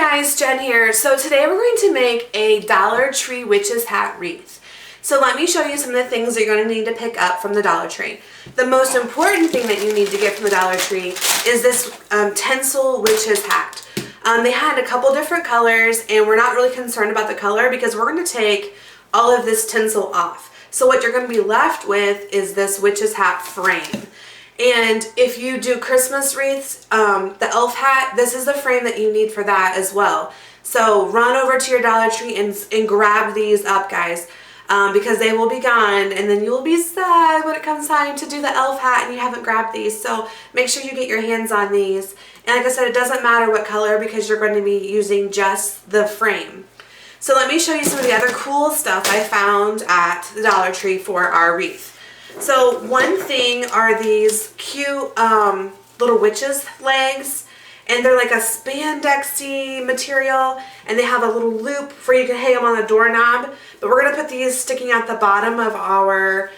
guys, Jen here. So today we're going to make a Dollar Tree witch's hat wreath. So let me show you some of the things that you're going to need to pick up from the Dollar Tree. The most important thing that you need to get from the Dollar Tree is this tinsel witch's hat. They had a couple different colors, and we're not really concerned about the color because we're going to take all of this tinsel off. So what you're going to be left with is this witch's hat frame. And if you do Christmas wreaths, the elf hat, this is the frame that you need for that as well. So run over to your Dollar Tree and grab these up, guys, because they will be gone, and then you'll be sad when it comes time to do the elf hat and you haven't grabbed these. So make sure you get your hands on these. And like I said, it doesn't matter what color because you're going to be using just the frame. So let me show you some of the other cool stuff I found at the Dollar Tree for our wreath. So one thing are these cute little witch's legs, and they're like a spandexy material, and they have a little loop for you to hang them on a doorknob. But we're going to put these sticking at the bottom of our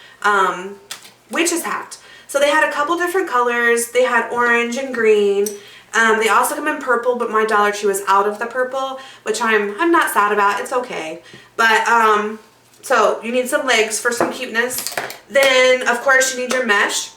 witch's hat. So they had a couple different colors. They had orange and green. They also come in purple, but my Dollar Tree was out of the purple, which I'm not sad about. It's okay. But so you need some legs for some cuteness. Then, of course, you need your mesh.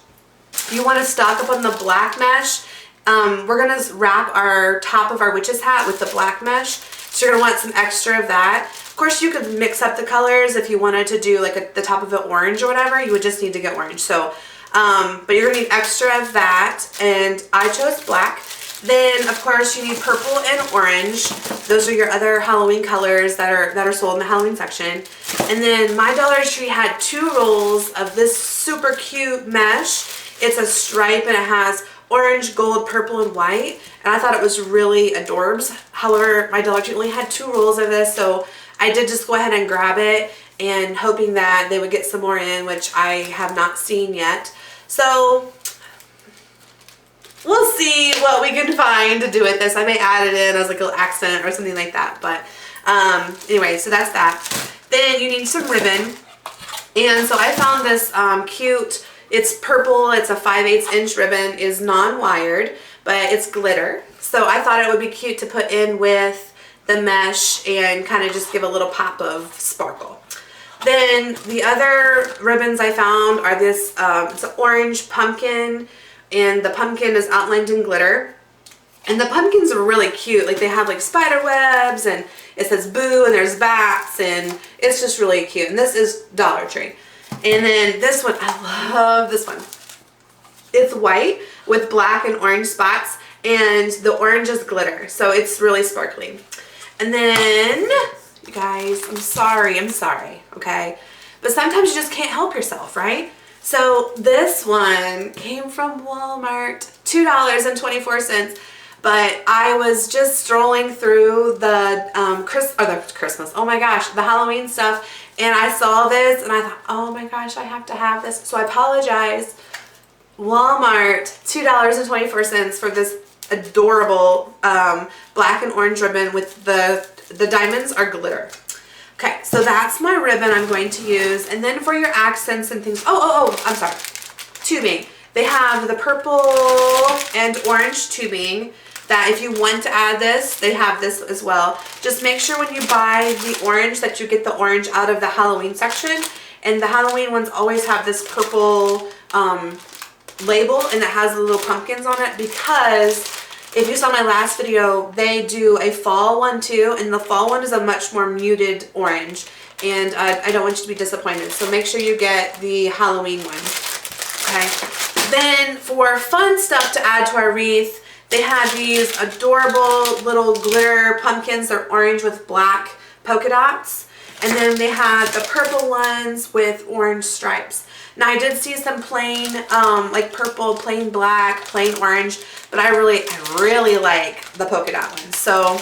You want to stock up on the black mesh. We're going to wrap our top of our witch's hat with the black mesh. So you're going to want some extra of that. Of course, you could mix up the colors if you wanted to do like the top of it orange or whatever. You would just need to get orange. So, but you're going to need extra of that. And I chose black. Then, of course, you need purple and orange. Those are your other Halloween colors that are sold in the Halloween section. And then my Dollar Tree had 2 rolls of this super cute mesh. It's a stripe and it has orange, gold, purple, and white. And I thought it was really adorbs. However, my Dollar Tree only had 2 rolls of this, so I did just go ahead and grab it and hoping that they would get some more in, which I have not seen yet. So we'll see what we can find to do with this. I may add it in as like a little accent or something like that. But anyway, so that's that. Then you need some ribbon. And so I found this cute, it's purple, it's a 5/8 inch ribbon, is non-wired, but it's glitter. So I thought it would be cute to put in with the mesh and kind of just give a little pop of sparkle. Then the other ribbons I found are this, it's an orange pumpkin, and the pumpkin is outlined in glitter. And the pumpkins are really cute. Like they have like spider webs, and it says boo, and there's bats, and it's just really cute. And this is Dollar Tree. And then this one, I love this one. It's white with black and orange spots, and the orange is glitter. So it's really sparkly. And then, you guys, I'm sorry, okay? But sometimes you just can't help yourself, right? So this one came from Walmart, $2.24. But I was just strolling through the Christmas, oh my gosh, the Halloween stuff, and I saw this and I thought, oh my gosh, I have to have this. So I apologize, Walmart, $2.24 for this adorable black and orange ribbon with the diamonds are glitter. Okay, so that's my ribbon I'm going to use. And then for your accents and things, I'm sorry, tubing. They have the purple and orange tubing that if you want to add this, they have this as well. Just make sure when you buy the orange that you get the orange out of the Halloween section. And the Halloween ones always have this purple label, and it has the little pumpkins on it, because if you saw my last video, they do a fall one too, and the fall one is a much more muted orange, and I don't want you to be disappointed. So make sure you get the Halloween one. Okay. Then for fun stuff to add to our wreath, they had these adorable little glitter pumpkins. They're orange with black polka dots. And then they had the purple ones with orange stripes. Now I did see some plain, like purple, plain black, plain orange, but I really like the polka dot ones. So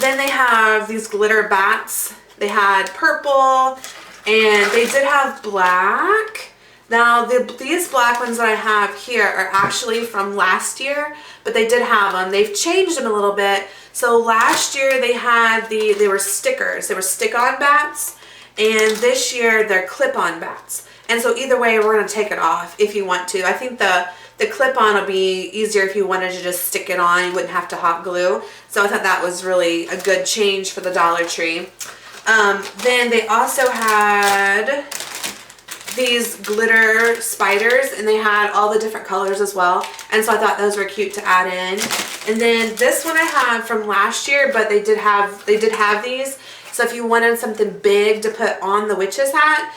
then they have these glitter bats. They had purple, and they did have black. Now these black ones that I have here are actually from last year, but they did have them. They've changed them a little bit. So last year they had they were stickers. They were stick-on bats, and this year they're clip-on bats. And so either way, we're going to take it off if you want to. I think the clip-on will be easier if you wanted to just stick it on. You wouldn't have to hot glue. So I thought that was really a good change for the Dollar Tree. Then they also had these glitter spiders, and they had all the different colors as well. And so I thought those were cute to add in. And then this one I have from last year, but they did have these. So if you wanted something big to put on the witch's hat,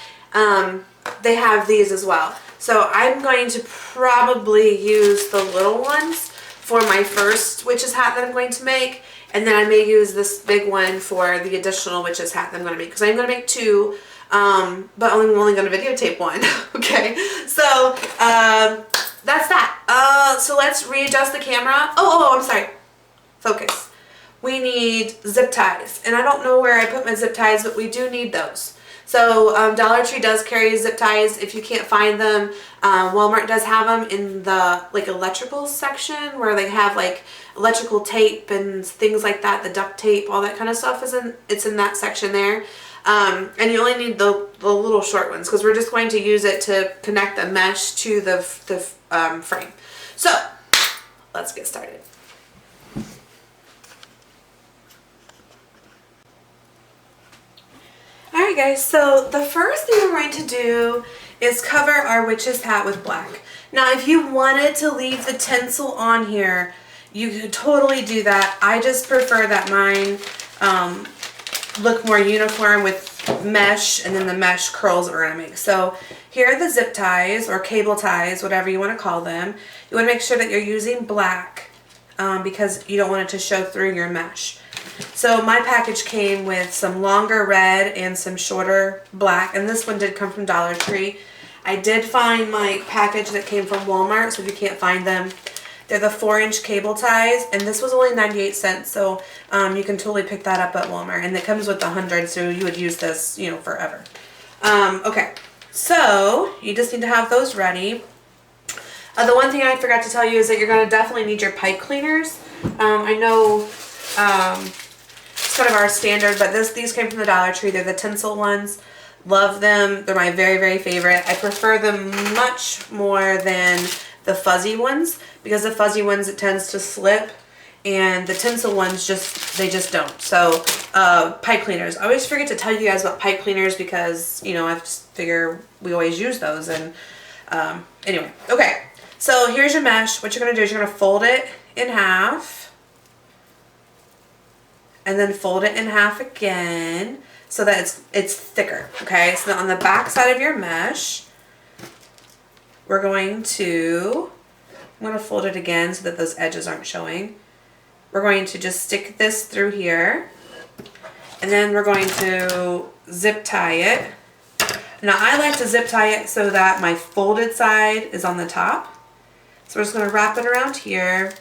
they have these as well. So I'm going to probably use the little ones for my first witch's hat that I'm going to make. And then I may use this big one for the additional witch's hat that I'm going to make. Because I'm going to make two, but I'm only going to videotape one. Okay, so that's that. So let's readjust the camera. Oh, I'm sorry. Focus. We need zip ties. And I don't know where I put my zip ties, but we do need those. So Dollar Tree does carry zip ties. If you can't find them, Walmart does have them in the like electrical section where they have like electrical tape and things like that, the duct tape, all that kind of stuff it's in that section there. And you only need the little short ones because we're just going to use it to connect the mesh to the frame. So let's get started. Alright guys, so the first thing we're going to do is cover our witch's hat with black. Now if you wanted to leave the tinsel on here, you could totally do that. I just prefer that mine look more uniform with mesh and then the mesh curls that we're going to make. So here are the zip ties or cable ties, whatever you want to call them. You want to make sure that you're using black because you don't want it to show through your mesh. So my package came with some longer red and some shorter black, and this one did come from Dollar Tree. I did find my package that came from Walmart, so if you can't find them, they're the 4-inch cable ties, and this was only 98 cents, so you can totally pick that up at Walmart, and it comes with 100, so you would use this, you know, forever. Okay, so you just need to have those ready. The one thing I forgot to tell you is that you're going to definitely need your pipe cleaners. I know it's kind of our standard, but these came from the Dollar Tree. They're the tinsel ones. Love them. They're my very, very favorite. I prefer them much more than the fuzzy ones because the fuzzy ones, it tends to slip, and the tinsel ones they just don't. So pipe cleaners. I always forget to tell you guys about pipe cleaners because, you know, I just figure we always use those. And anyway, okay. So here's your mesh. What you're going to do is you're going to fold it in half and then fold it in half again so that it's thicker. Okay, so on the back side of your mesh, I'm going to fold it again so that those edges aren't showing. We're going to just stick this through here, and then we're going to zip tie it. Now I like to zip tie it so that my folded side is on the top. So we're just going to wrap it around here.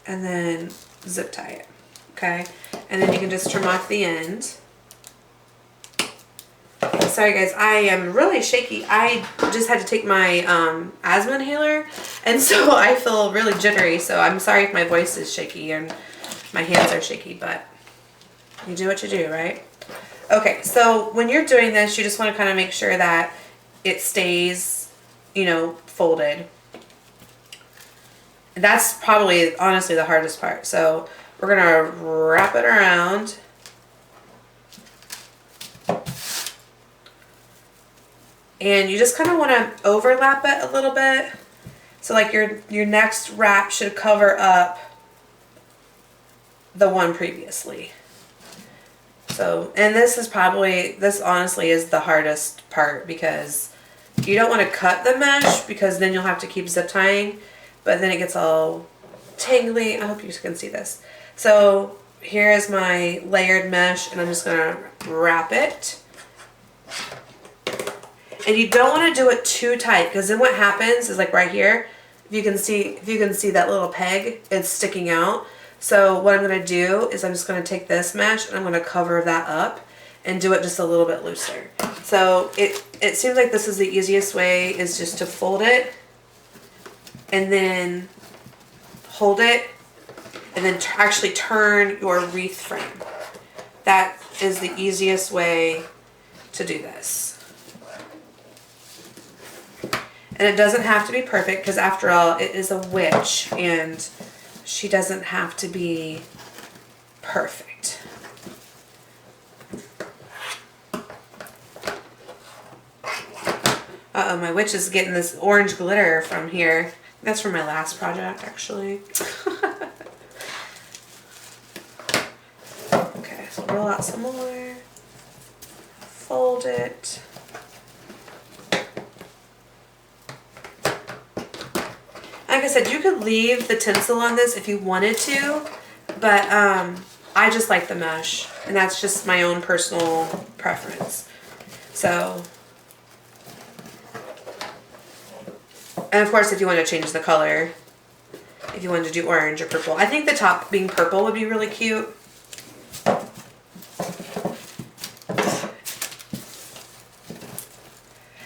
And then zip tie it. Okay? And then you can just trim off the end. Sorry guys, I am really shaky. I just had to take my asthma inhaler, and so I feel really jittery. So I'm sorry if my voice is shaky and my hands are shaky, but you do what you do, right? Okay, so when you're doing this, you just want to kind of make sure that it stays, you know, folded. And that's probably, honestly, the hardest part. So we're going to wrap it around. And you just kind of want to overlap it a little bit. So like your next wrap should cover up the one previously. So, and this honestly is the hardest part because you don't want to cut the mesh because then you'll have to keep zip tying, but then it gets all tangly. I hope you can see this. So here is my layered mesh, and I'm just going to wrap it. And you don't want to do it too tight because then what happens is like right here, if you can see that little peg, it's sticking out. So what I'm going to do is I'm just going to take this mesh and I'm going to cover that up and do it just a little bit looser. So it seems like this is the easiest way, is just to fold it and then hold it and then actually turn your wreath frame. That is the easiest way to do this. And it doesn't have to be perfect because after all, it is a witch and she doesn't have to be perfect. Uh-oh, my witch is getting this orange glitter from here. That's from my last project, actually. Okay, so roll out some more. Fold it. Like I said, you could leave the tinsel on this if you wanted to, but I just like the mesh, and that's just my own personal preference. So, and of course, if you want to change the color, if you wanted to do orange or purple. I think the top being purple would be really cute.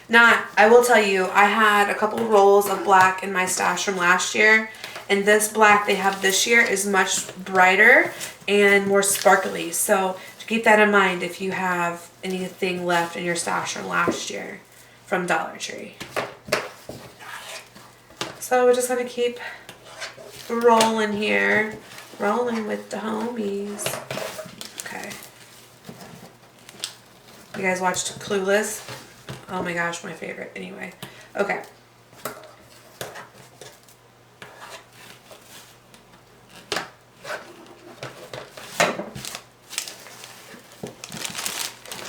Now, I will tell you, I had a couple rolls of black in my stash from last year, and this black they have this year is much brighter and more sparkly. So to keep that in mind if you have anything left in your stash from last year from Dollar Tree. So we're just going to keep rolling here, rolling with the homies. Okay. You guys watched Clueless? Oh my gosh, my favorite. Anyway, okay.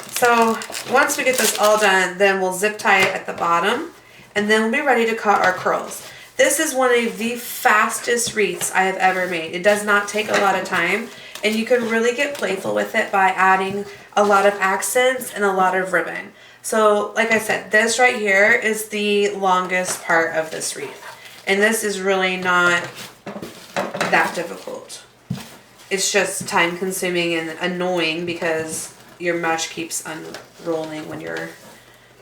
So once we get this all done, then we'll zip tie it at the bottom, and then we'll be ready to cut our curls. This is one of the fastest wreaths I have ever made. It does not take a lot of time, and you can really get playful with it by adding a lot of accents and a lot of ribbon. So, like I said, this right here is the longest part of this wreath. And this is really not that difficult. It's just time consuming and annoying because your mesh keeps unrolling when you're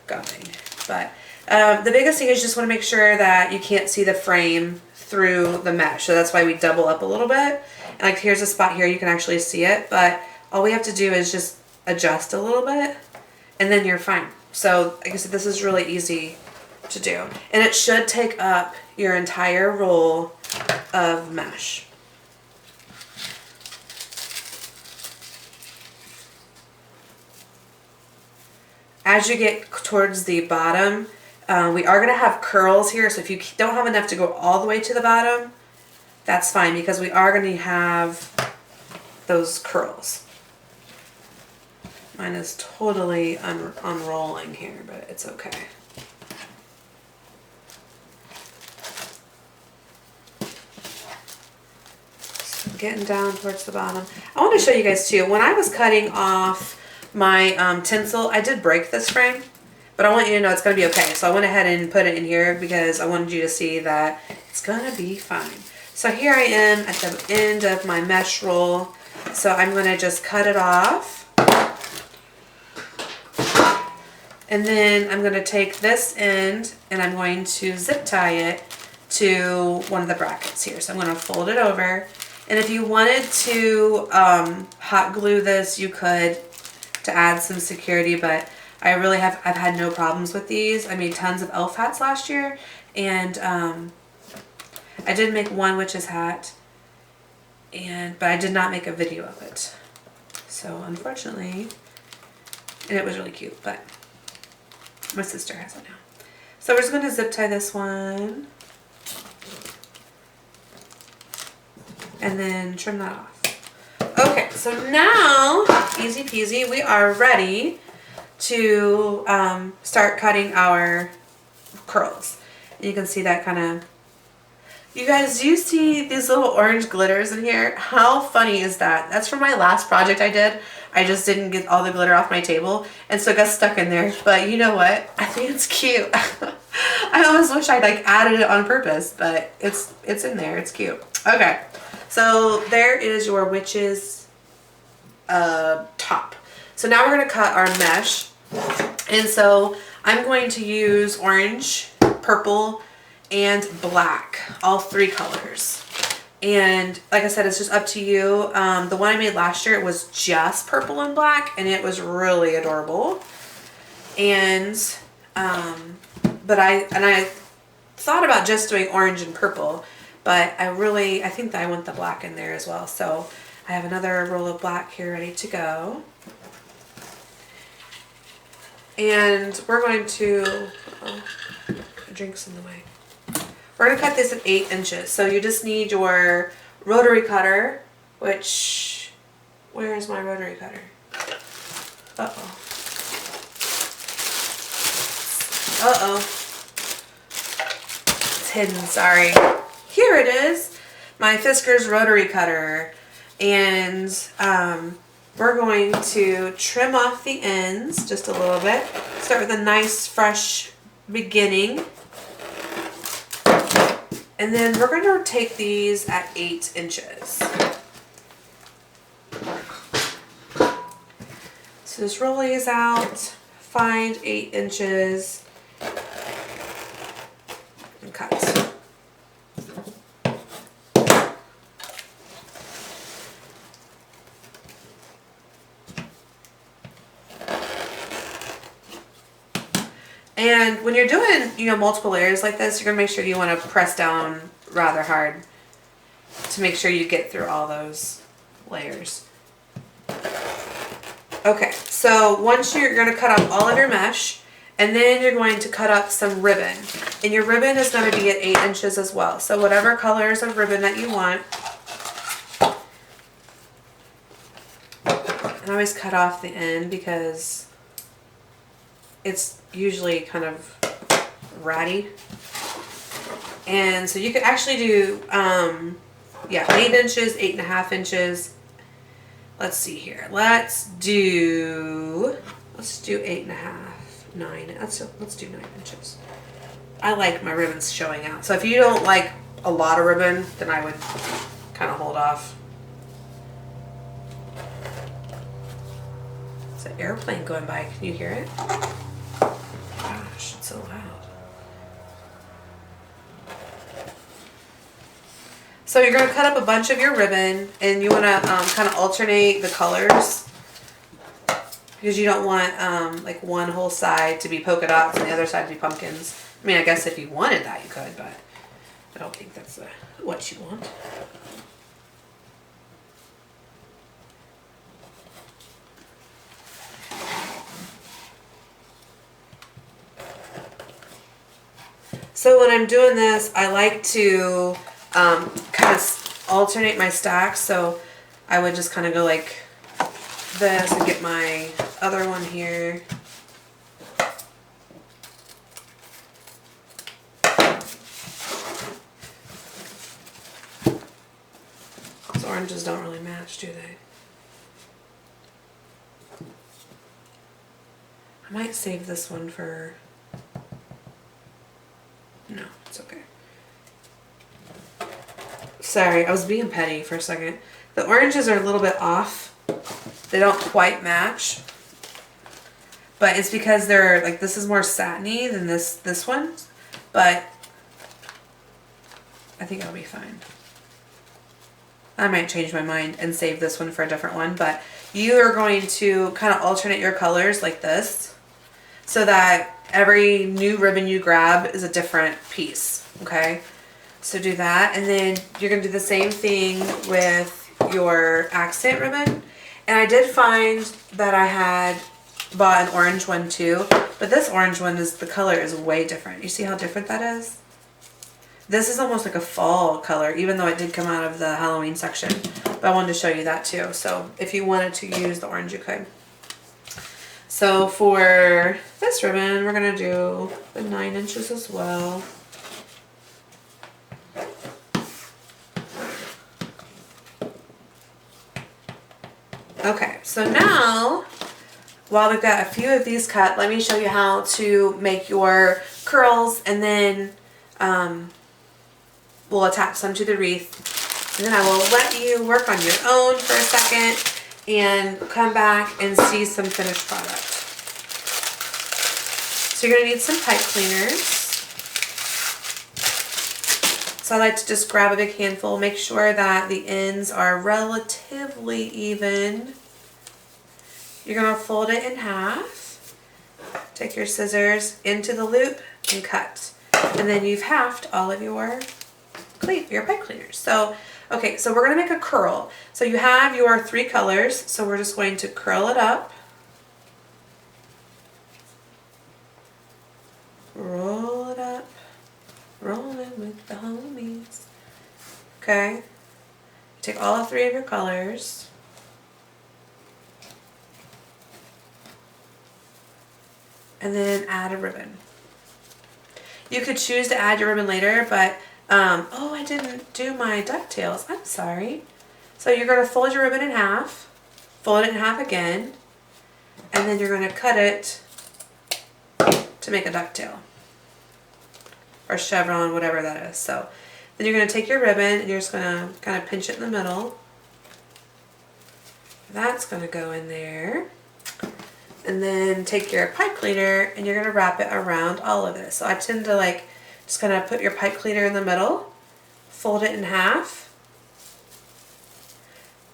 going. But the biggest thing is just want to make sure that you can't see the frame through the mesh. So that's why we double up a little bit. And like here's a spot here you can actually see it. But all we have to do is just adjust a little bit, and then you're fine. So like I said, this is really easy to do. And it should take up your entire roll of mesh. As you get towards the bottom, we are going to have curls here. So if you don't have enough to go all the way to the bottom, that's fine because we are going to have those curls. Mine is totally unrolling here, but it's okay. So getting down towards the bottom. I want to show you guys too, when I was cutting off my tinsel, I did break this frame, but I want you to know it's going to be okay. So I went ahead and put it in here because I wanted you to see that it's going to be fine. So here I am at the end of my mesh roll. So I'm going to just cut it off. And then I'm going to take this end and I'm going to zip tie it to one of the brackets here. So I'm going to fold it over. And if you wanted to hot glue this, you could to add some security, but I've had no problems with these. I made tons of elf hats last year, and I did make one witch's hat, but I did not make a video of it. So unfortunately, and it was really cute, but my sister has it now. So we're just going to zip tie this one and then trim that off. Okay, so now, easy peasy, we are ready to start cutting our curls. You can see that kind of, you guys, do you see these little orange glitters in here? How funny is that? That's from my last project I did. I just didn't get all the glitter off my table, and so it got stuck in there. But you know what? I think it's cute. I almost wish I'd like added it on purpose, but it's in there. It's cute. Okay, so there is your witch's top. So now we're gonna cut our mesh, and so I'm going to use orange, purple, and black, all three colors. And like I said, it's just up to you. The one I made last year, it was just purple and black, and it was really adorable. And but I thought about just doing orange and purple, but I think that I want the black in there as well. So I have another roll of black here ready to go. And we're going to, the drink's in the way. We're going to cut this at 8 inches. So you just need your rotary cutter, which, where is my rotary cutter? Uh-oh. Uh-oh. It's hidden, sorry. Here it is, my Fiskars rotary cutter. And we're going to trim off the ends just a little bit. Start with a nice fresh beginning. And then we're going to take these at 8 inches. So just roll these out, find 8 inches, and cut. And when you're doing, multiple layers like this, you're going to make sure you want to press down rather hard to make sure you get through all those layers. Okay, so once you're going to cut up all of your mesh, and then you're going to cut up some ribbon. And your ribbon is going to be at 8 inches as well. So whatever colors of ribbon that you want. And I always cut off the end because it's usually kind of ratty. And so you could actually do 8 inches, 8.5 inches. Let's see here. Let's do 8.5, 9. Let's do 9 inches. I like my ribbons showing out. So if you don't like a lot of ribbon, then I would kind of hold off. It's an airplane going by. Can you hear it? Gosh, it's so loud. So you're going to cut up a bunch of your ribbon, and you want to kind of alternate the colors because you don't want like one whole side to be polka dots and the other side to be pumpkins. I mean, I guess if you wanted that, you could, but I don't think that's what you want. So when I'm doing this, I like to kind of alternate my stacks. So I would just kind of go like this and get my other one here. Those oranges don't really match, do they? I might save this one for... No, it's okay. Sorry, I was being petty for a second. The oranges are a little bit off. They don't quite match. But it's because they're like, this is more satiny than this one. But I think it'll be fine. I might change my mind and save this one for a different one. But you are going to kind of alternate your colors like this, so that every new ribbon you grab is a different piece, okay? So do that, and then you're going to do the same thing with your accent ribbon. And I did find that I had bought an orange one too, but this orange one, the color is way different. You see how different that is? This is almost like a fall color, even though it did come out of the Halloween section. But I wanted to show you that too. So if you wanted to use the orange, you could. So for this ribbon, we're going to do the 9 inches as well. Okay, so now, while we've got a few of these cut, let me show you how to make your curls, and then we'll attach some to the wreath. And then I will let you work on your own for a second and come back and see some finished product. So you're going to need some pipe cleaners. So I like to just grab a big handful, make sure that the ends are relatively even. You're going to fold it in half. Take your scissors into the loop and cut. And then you've halved all of your pipe cleaners. So, okay, so we're going to make a curl. So you have your 3 colors, so we're just going to curl it up. Roll it up. Rolling with the homies. Okay. Take all 3 of your colors. And then add a ribbon. You could choose to add your ribbon later, but, oh, I didn't do my ducktails. I'm sorry. So you're going to fold your ribbon in half, fold it in half again, and then you're going to cut it to make a ducktail. Or chevron, whatever that is. So then you're going to take your ribbon and you're just going to kind of pinch it in the middle. That's going to go in there. And then take your pipe cleaner and you're going to wrap it around all of this. So I tend to like just kind of put your pipe cleaner in the middle, fold it in half,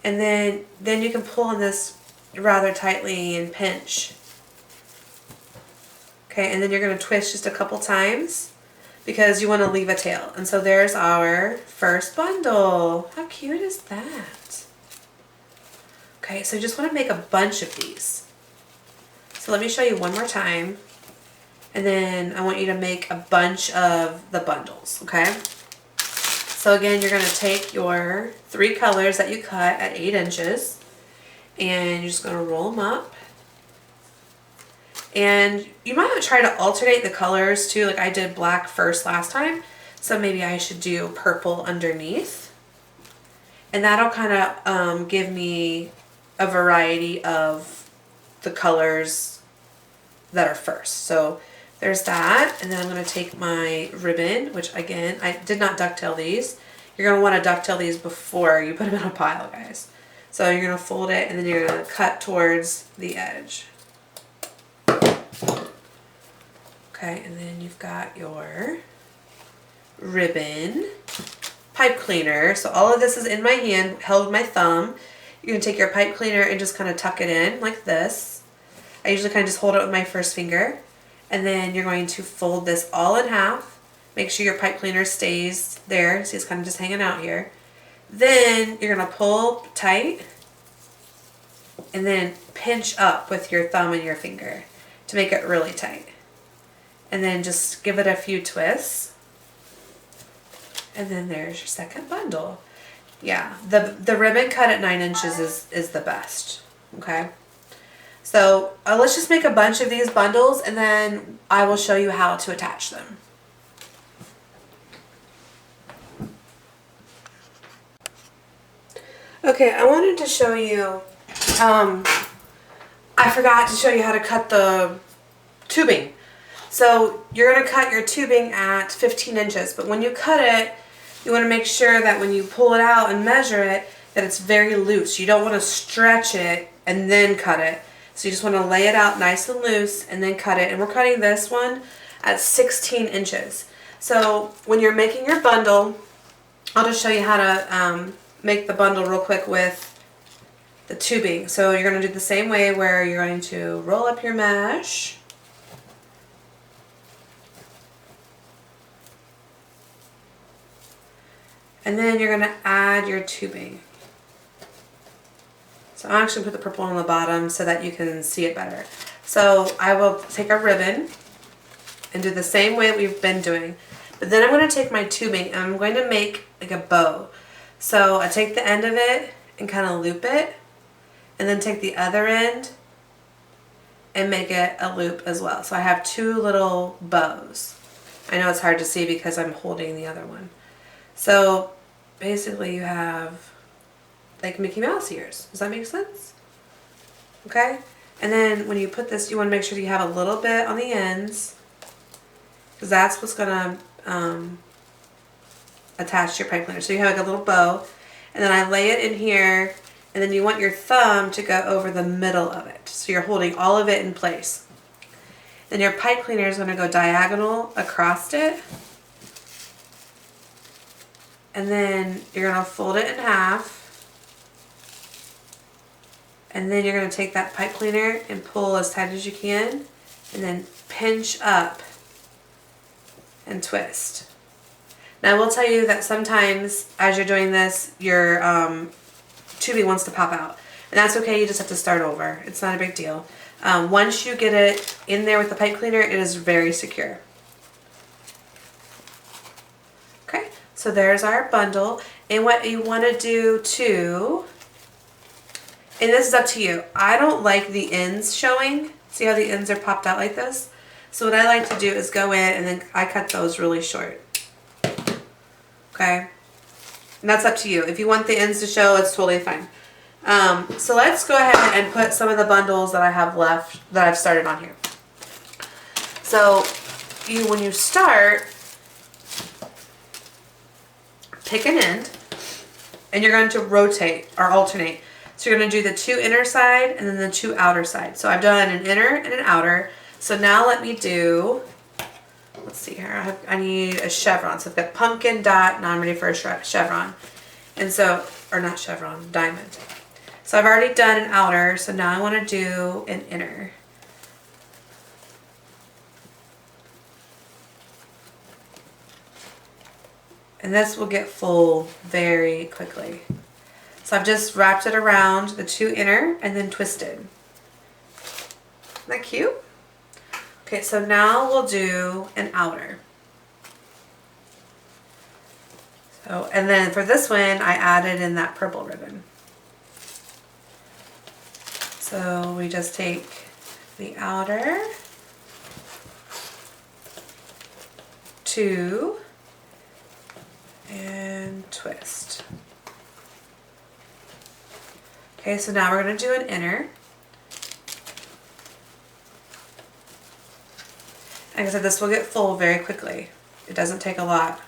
and then you can pull on this rather tightly and pinch. Okay, and then you're going to twist just a couple times because you want to leave a tail. And so there's our first bundle. How cute is that? Okay, so you just want to make a bunch of these. So let me show you one more time. And then I want you to make a bunch of the bundles, okay? So again, you're going to take your 3 colors that you cut at 8 inches. And you're just going to roll them up. And you might want to try to alternate the colors too, like I did black first last time. So maybe I should do purple underneath. And that'll kind of give me a variety of the colors that are first. So there's that. And then I'm going to take my ribbon, which again, I did not ducktail these. You're going to want to ducktail these before you put them in a pile, guys. So you're going to fold it and then you're going to cut towards the edge. Okay, and then you've got your ribbon, pipe cleaner. So all of this is in my hand, held with my thumb. You're going to take your pipe cleaner and just kind of tuck it in like this. I usually kind of just hold it with my first finger. And then you're going to fold this all in half. Make sure your pipe cleaner stays there. See, it's kind of just hanging out here. Then you're going to pull tight and then pinch up with your thumb and your finger to make it really tight. And then just give it a few twists. And then there's your second bundle. Yeah, the ribbon cut at 9 inches is the best. Okay. So let's just make a bunch of these bundles and then I will show you how to attach them. Okay, I wanted to show you, I forgot to show you how to cut the tubing. So you're going to cut your tubing at 15 inches, but when you cut it, you want to make sure that when you pull it out and measure it, that it's very loose. You don't want to stretch it and then cut it. So you just want to lay it out nice and loose and then cut it. And we're cutting this one at 16 inches. So when you're making your bundle, I'll just show you how to make the bundle real quick with the tubing. So you're going to do the same way where you're going to roll up your mesh. And then you're going to add your tubing. So I'll actually put the purple on the bottom so that you can see it better. So I will take a ribbon and do the same way we've been doing. But then I'm going to take my tubing and I'm going to make like a bow. So I take the end of it and kind of loop it. And then take the other end and make it a loop as well. So I have 2 little bows. I know it's hard to see because I'm holding the other one. So basically you have like Mickey Mouse ears. Does that make sense? Okay? And then when you put this, you want to make sure that you have a little bit on the ends because that's what's going to attach to your pipe cleaner. So you have like a little bow and then I lay it in here and then you want your thumb to go over the middle of it. So you're holding all of it in place. Then your pipe cleaner is going to go diagonal across it. And then you're going to fold it in half. And then you're going to take that pipe cleaner and pull as tight as you can. And then pinch up and twist. Now I will tell you that sometimes as you're doing this, your tubing wants to pop out. And that's okay, you just have to start over. It's not a big deal. Once you get it in there with the pipe cleaner, it is very secure. Okay, so there's our bundle. And what you want to do too, and this is up to you. I don't like the ends showing. See how the ends are popped out like this? So what I like to do is go in and then I cut those really short. Okay? And that's up to you. If you want the ends to show, it's totally fine. So let's go ahead and put some of the bundles that I have left that I've started on here. So when you start, pick an end and you're going to rotate or alternate. So you're going to do the 2 inner side and then the 2 outer side. So I've done an inner and an outer. So now let me do, let's see here, I need a chevron. So I've got pumpkin, dot, now I'm ready for a chevron. And so, or not chevron, diamond. So I've already done an outer, so now I want to do an inner. And this will get full very quickly. So I've just wrapped it around the 2 inner and then twisted. Isn't that cute? Okay, so now we'll do an outer. So, and then for this one, I added in that purple ribbon. So we just take the outer, 2, and twist. Okay, so now we're going to do an inner. Like I said, this will get full very quickly. It doesn't take a lot.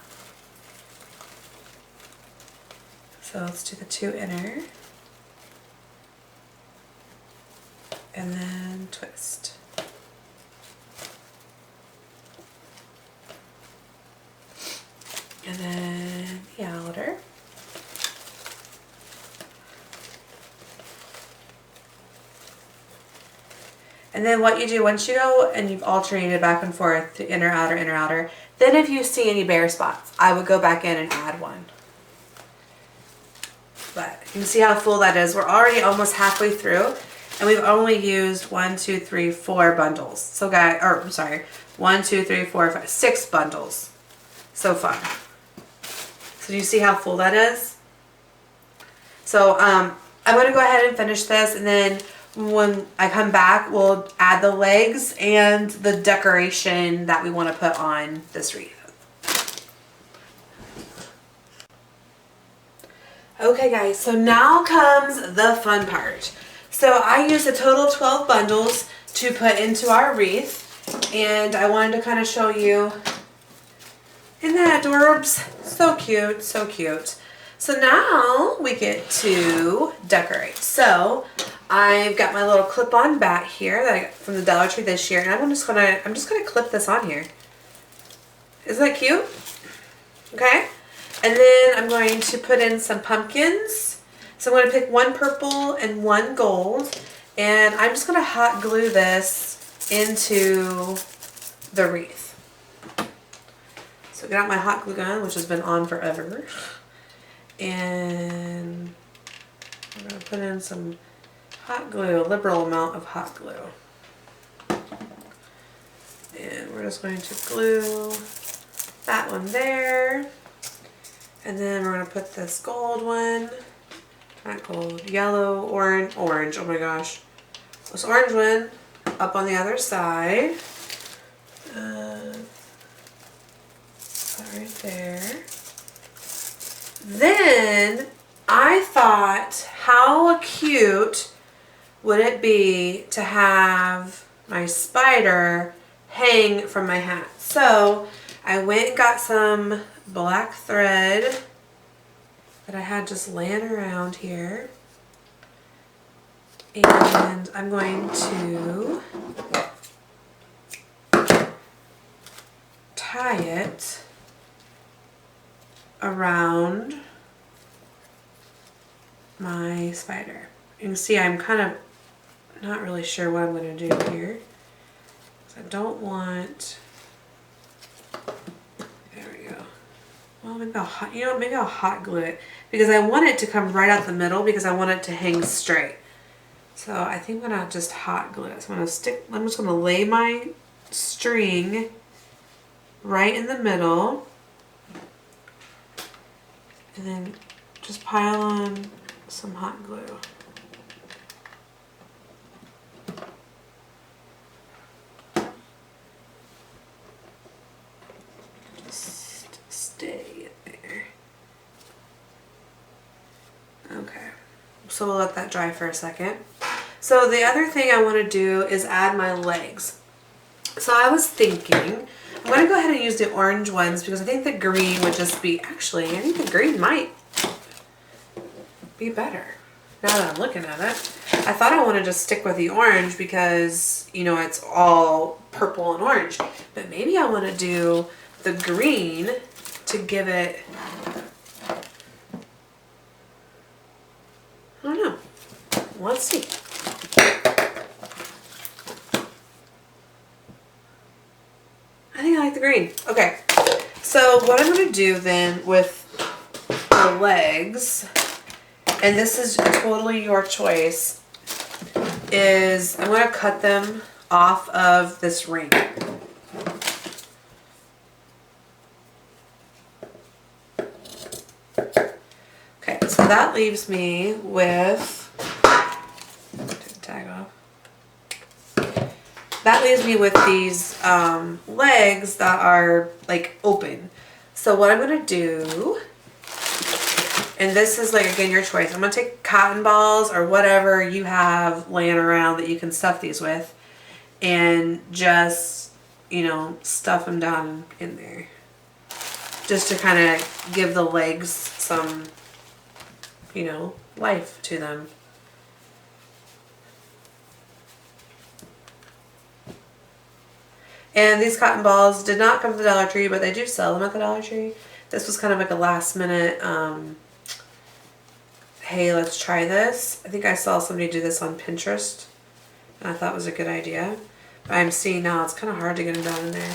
So let's do the 2 inner. And then twist. And then the outer. And then what you do once you go and you've alternated back and forth to inner, outer, then if you see any bare spots, I would go back in and add one. But you can see how full that is. We're already almost halfway through and we've only used 1, 2, 3, 4 bundles. So guys, or I'm sorry, 1, 2, 3, 4, 5, 6 bundles so far. So do you see how full that is? So I'm going to go ahead and finish this, and then when I come back, we'll add the legs and the decoration that we want to put on this wreath. Okay guys, so now comes the fun part. So I used a total of 12 bundles to put into our wreath, and I wanted to kind of show you. Isn't that adorbs? So cute, so cute. So now we get to decorate. So I've got my little clip-on bat here that I got from the Dollar Tree this year, and I'm just gonna clip this on here. Isn't that cute? Okay. And then I'm going to put in some pumpkins. So I'm going to pick 1 purple and 1 gold, and I'm just going to hot glue this into the wreath. So get out my hot glue gun, which has been on forever, and I'm going to put in some hot glue, a liberal amount of hot glue. And we're just going to glue that one there. And then we're going to put this gold one, not gold, yellow, orange, oh my gosh. This orange one up on the other side. Right there. Then I thought, how cute would it be to have my spider hang from my hat? So I went and got some black thread that I had just laying around here, and I'm going to tie it around my spider. You can see I'm kind of not really sure what I'm going to do here. I don't want, there we go. Well, maybe I'll hot, you know, maybe I'll hot glue it because I want it to come right out the middle because I want it to hang straight. So I think I'm gonna just hot glue it. So I'm just gonna lay my string right in the middle and then just pile on some hot glue. Just stay in there. Okay, so we'll let that dry for a second. So the other thing I want to do is add my legs. So I was thinking, I'm going to go ahead and use the orange ones because I think the green would just be, actually, I think the green might be better now that I'm looking at it. I thought I wanted to stick with the orange because, you know, it's all purple and orange. But maybe I want to do the green to give it, I don't know. Let's see. I think I like the green. Okay, so what I'm going to do then with the legs, and this is totally your choice, is I'm going to cut them off of this ring. Okay, so that leaves me with, take the tag off. That leaves me with these legs that are like open. So what I'm gonna do, and this is like, again, your choice. I'm gonna take cotton balls or whatever you have laying around that you can stuff these with and just, you know, stuff them down in there. Just to kind of give the legs some, you know, life to them. And these cotton balls did not come to the Dollar Tree, but they do sell them at the Dollar Tree. This was kind of like a last minute, hey, let's try this. I think I saw somebody do this on Pinterest, and I thought it was a good idea. But I'm seeing now it's kind of hard to get them down in there.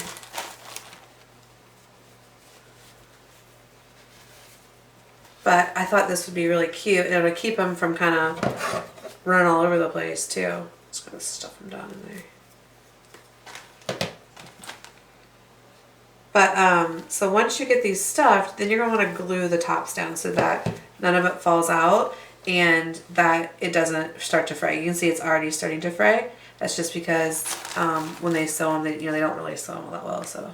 But I thought this would be really cute, and it would keep them from kind of running all over the place too. Just gonna stuff them down in there. But so once you get these stuffed, then you're going to want to glue the tops down so that none of it falls out and that it doesn't start to fray. You can see it's already starting to fray. That's just because when they sew them, they, you know, they don't really sew them all that well. So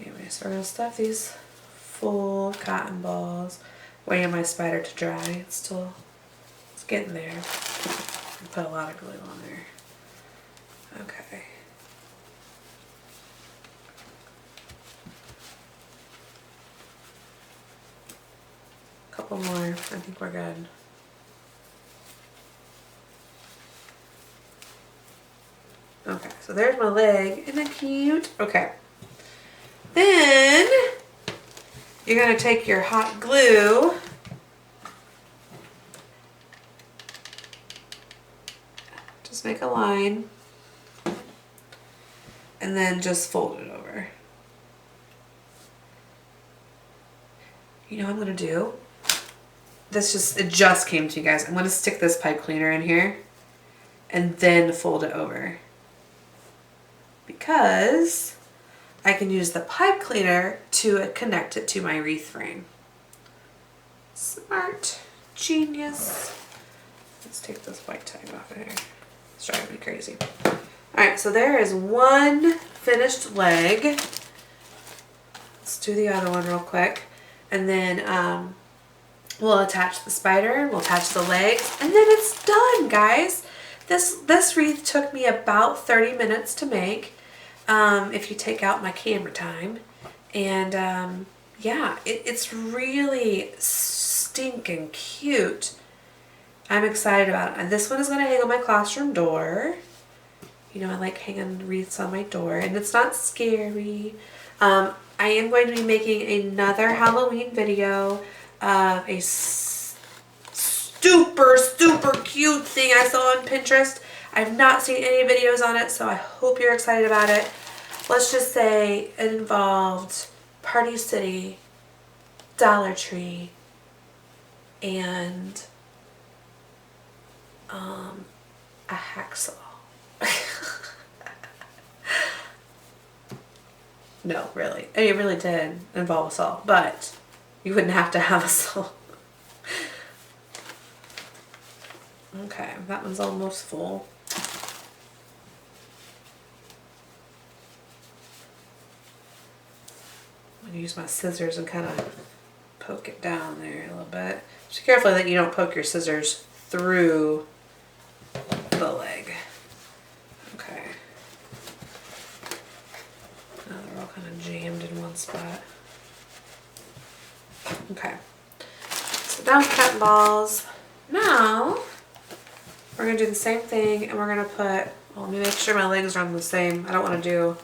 anyway, so we're going to stuff these full cotton balls. Waiting my spider to dry. It's getting there. Put a lot of glue on there. Okay. Couple more. I think we're good. Okay, so there's my leg. Isn't it cute? Okay. Then you're going to take your hot glue just make a line and then just fold it over. You know what I'm going to do? It just came to you guys. I'm going to stick this pipe cleaner in here and then fold it over because I can use the pipe cleaner to connect it to my wreath frame. Smart. Genius. Let's take this white tag off of here. It's driving me crazy. Alright, so there is one finished leg. Let's do the other one real quick. And then we'll attach the spider, we'll attach the legs, and then it's done, guys. This wreath took me about 30 minutes to make, if you take out my camera time. And yeah, it's really stinking cute. I'm excited about it. And this one is going to hang on my classroom door. You know, I like hanging wreaths on my door, and it's not scary. I am going to be making another Halloween video of a super cute thing I saw on Pinterest. I've not seen any videos on it, so I hope you're excited about it. Let's just say it involved Party City, Dollar Tree, and a hacksaw. No, really. It really did involve a saw, but you wouldn't have to have a saw. Okay, that one's almost full. I'm gonna use my scissors and kind of poke it down there a little bit. Just be careful that you don't poke your scissors through the leg. Okay. Now they're all kind of jammed in one spot. Okay. So down with cotton balls. Now we're gonna do the same thing, and we're gonna put. Well, let me make sure my legs are on the same. I don't want to do.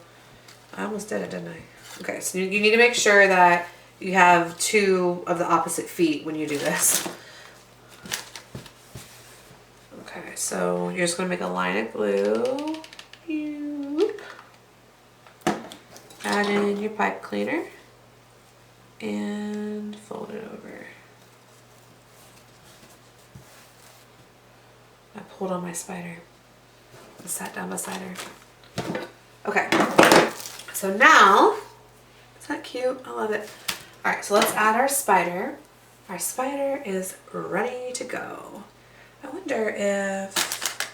I almost did it, didn't I? Okay, so you need to make sure that you have 2 of the opposite feet when you do this. Okay, so you're just going to make a line of glue. Add in your pipe cleaner and fold it over. I pulled on my spider. I sat down beside her. Okay, so now, is that cute? I love it. All right, so let's add our spider. Our spider is ready to go. I wonder if,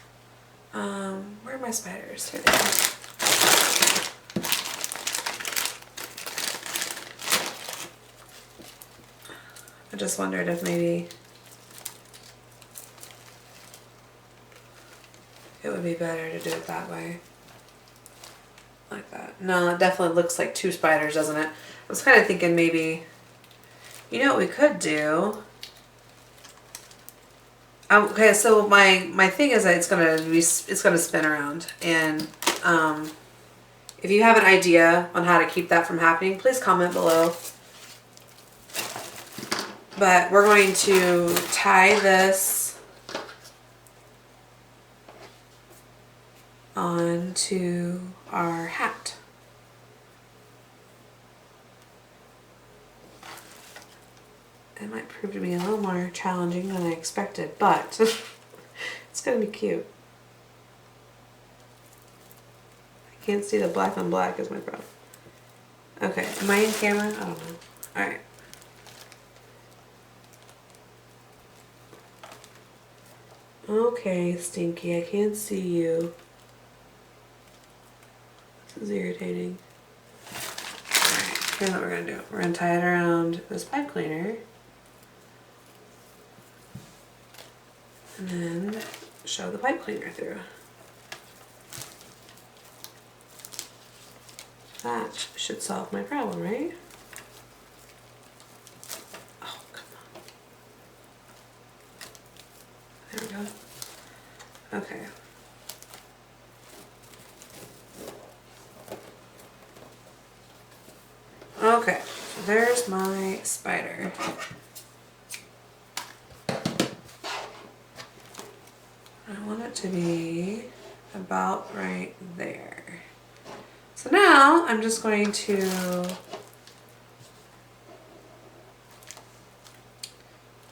where are my spiders? Here they are. I just wondered if maybe it would be better to do it that way. Like that. No, it definitely looks like 2 spiders, doesn't it? I was kind of thinking maybe, you know what we could do? Okay, so my thing is that it's gonna spin around, and if you have an idea on how to keep that from happening, please comment below. But we're going to tie this onto our hat. It might prove to be a little more challenging than I expected, but it's going to be cute. I can't see the black on black is my problem. Okay, am I in camera? I don't know. Alright. Okay, Stinky, I can't see you. This is irritating. Alright, here's what we're going to do. We're going to tie it around this pipe cleaner. And then shove the pipe cleaner through. That should solve my problem, right? Oh, come on. There we go. Okay. Okay, so there's my spider. I want it to be about right there. So now I'm just going to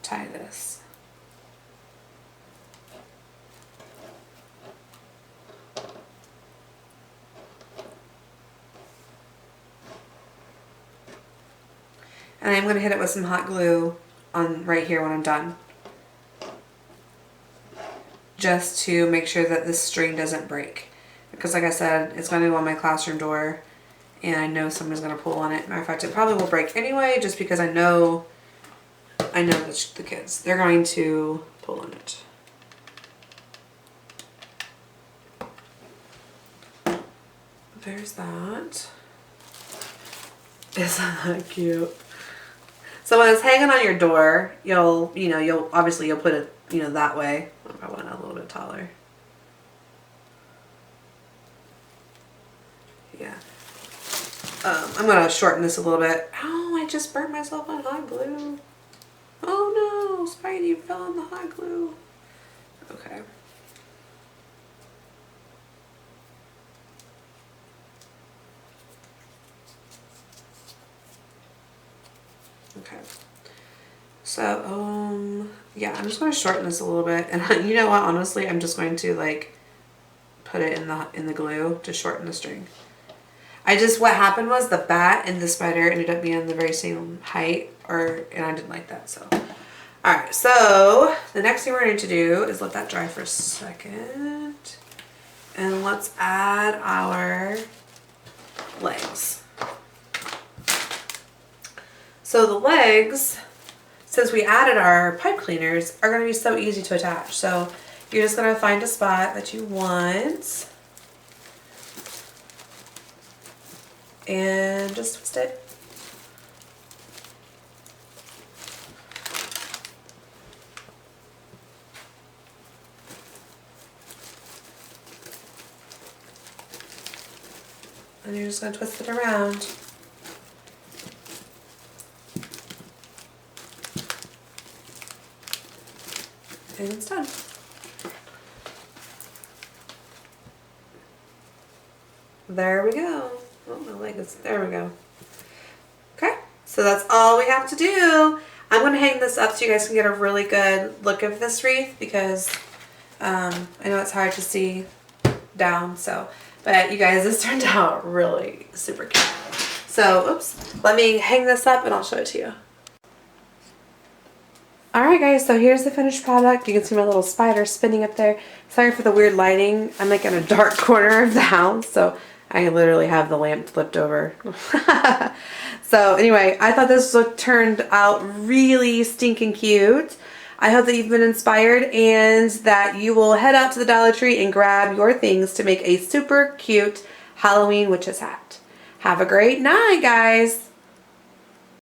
tie this. And I'm going to hit it with some hot glue on right here when I'm done. Just to make sure that this string doesn't break. Because like I said, it's going to go on my classroom door and I know someone's going to pull on it. Matter of fact, it probably will break anyway just because I know the kids. They're going to pull on it. There's that. Isn't that cute? So when it's hanging on your door, you'll obviously put it, that way. I want it a little bit taller. Yeah. I'm gonna shorten this a little bit. Oh, I just burnt myself on hot glue. Oh no, Spidey fell on the hot glue. Okay. Okay. So, yeah, I'm just going to shorten this a little bit. And you know what, honestly, I'm just going to like put it in the glue to shorten the string. What happened was the bat and the spider ended up being the very same height, and I didn't like that, so. All right, so the next thing we're going to do is let that dry for a second. And let's add our legs. So the legs, since we added our pipe cleaners, are going to be so easy to attach. So you're just going to find a spot that you want and just twist it. And you're just going to twist it around. And it's done. There we go. Oh, my leg is, there we go. Okay, so that's all we have to do. I'm going to hang this up so you guys can get a really good look of this wreath because I know it's hard to see down, so, but you guys, this turned out really super cute. So, oops, let me hang this up and I'll show it to you. Alright guys, so here's the finished product. You can see my little spider spinning up there. Sorry for the weird lighting. I'm like in a dark corner of the house, so I literally have the lamp flipped over. So anyway, I thought this look turned out really stinking cute. I hope that you've been inspired and that you will head out to the Dollar Tree and grab your things to make a super cute Halloween witch's hat. Have a great night, guys.